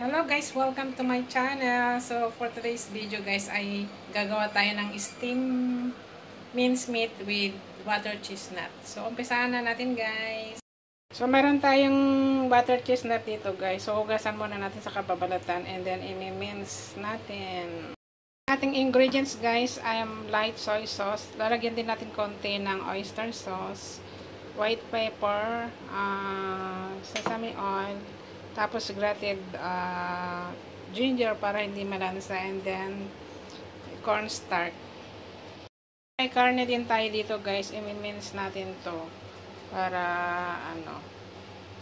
Hello guys, welcome to my channel. So for today's video guys ay gagawa tayo ng steam mincemeat with butter chestnut. So umpisahan na natin guys. So meron tayong butter chestnut dito guys. So hugasan muna natin sa kababalatan and then i-mince natin. Ating ingredients guys ay light soy sauce. Lalagyan din natin konti ng oyster sauce, white pepper, sesame oil, tapos grated ginger para hindi malansa, and then cornstarch. May karne din tayo dito guys, i-mince natin to para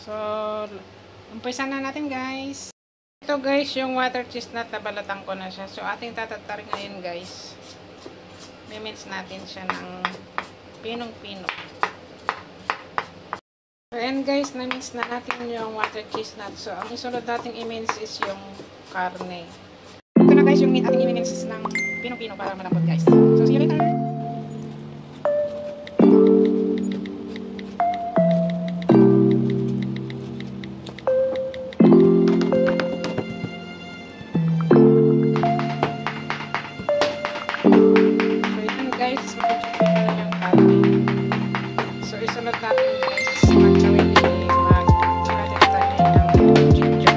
So umpisa na natin guys. Ito guys yung water chestnut, nabalatan ko na siya. So ating tatatarin ngayon guys. I-mince natin siya ng pinong-pino. So ayan guys, na-mince na natin yung water chestnut. So ang isunod natin i-mince is yung karne. Ito na guys yung meat ating i-mince ng pinong-pino para malambot guys. So see you later! So isunod natin guys, mag-gawin tayo ng ginger.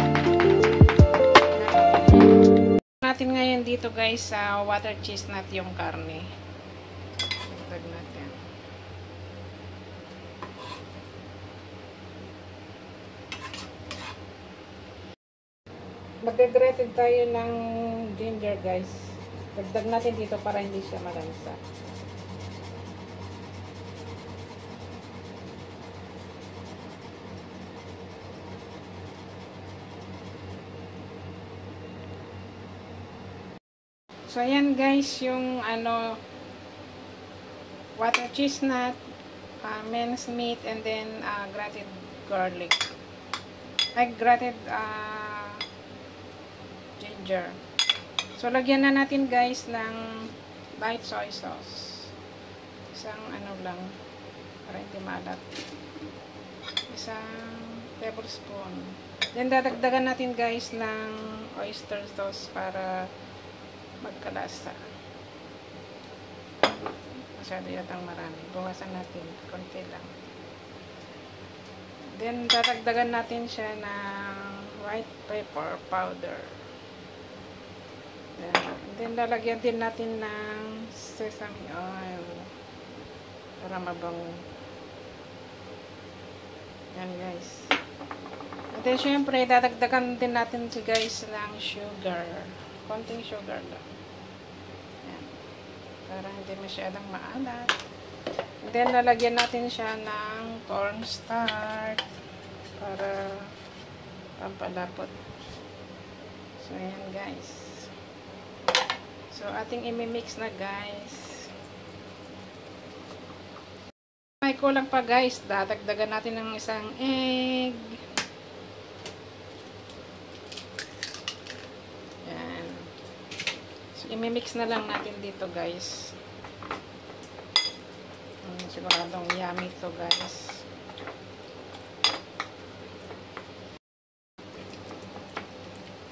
Natin ngayon dito guys sa water chestnut yung karne. Dagdag natin. Mag-grated tayo ng ginger guys. Dagdag natin dito para hindi siya malansa. So ayan guys yung water chestnut, minced meat, and then grated garlic. Grated ginger. So lagyan na natin guys ng light soy sauce. Isang lang para hindi malat. Isang tablespoon. Then dadagdagan natin guys ng oyster sauce para magkalasa. Masyado yatang marami. Bawasan natin. Konti lang. Then dadagdagan natin siya ng white pepper powder. Then lalagyan din natin ng sesame oil para mabango. Yan guys. At then syempre dadagdagan din natin guys ng sugar. Konting sugar lang. Yan. Para hindi masyadong maalat. And then lalagyan natin siya ng cornstarch para pampalapot. So yan guys. So, ating imimix na guys. May kulang pa guys. Dadagdagan natin ng isang egg. Yan. So, imimix na lang natin dito guys. Siguradong yummy to guys.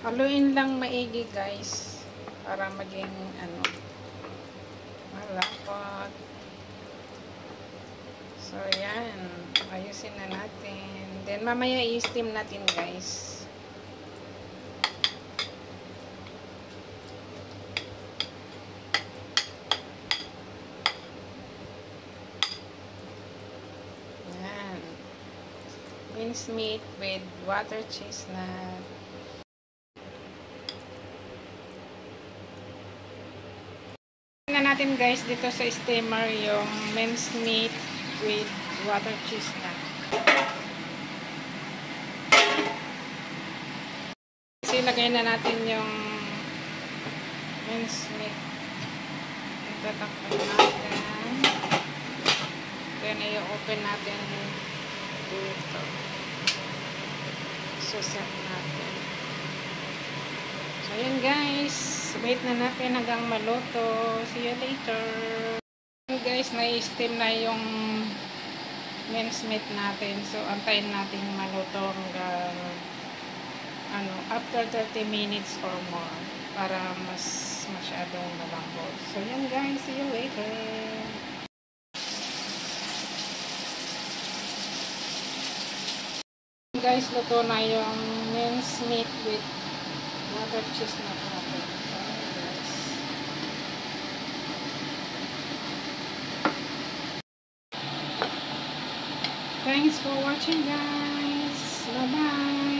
Haluin lang maigi guys. Para maging malapot. So yan, ayusin na natin. Then mamaya i-steam natin guys. Yan, minced meat with water chestnut. Natin guys dito sa steamer yung minced meat with water chestnut. Kasi lagay na natin yung minced meat. Tatakpan natin. Then i-open natin dito. Suset natin. So yun guys. Wait na natin hanggang maluto. See you later. Guys, na-steam na yung minced meat natin. So, antayin natin maluto hanggang after 30 minutes or more para mas masyadong malambot. So yan guys, see you later. Guys, luto na yung minced meat with water chestnut natin. So, guys. Thanks for watching guys. Bye-bye.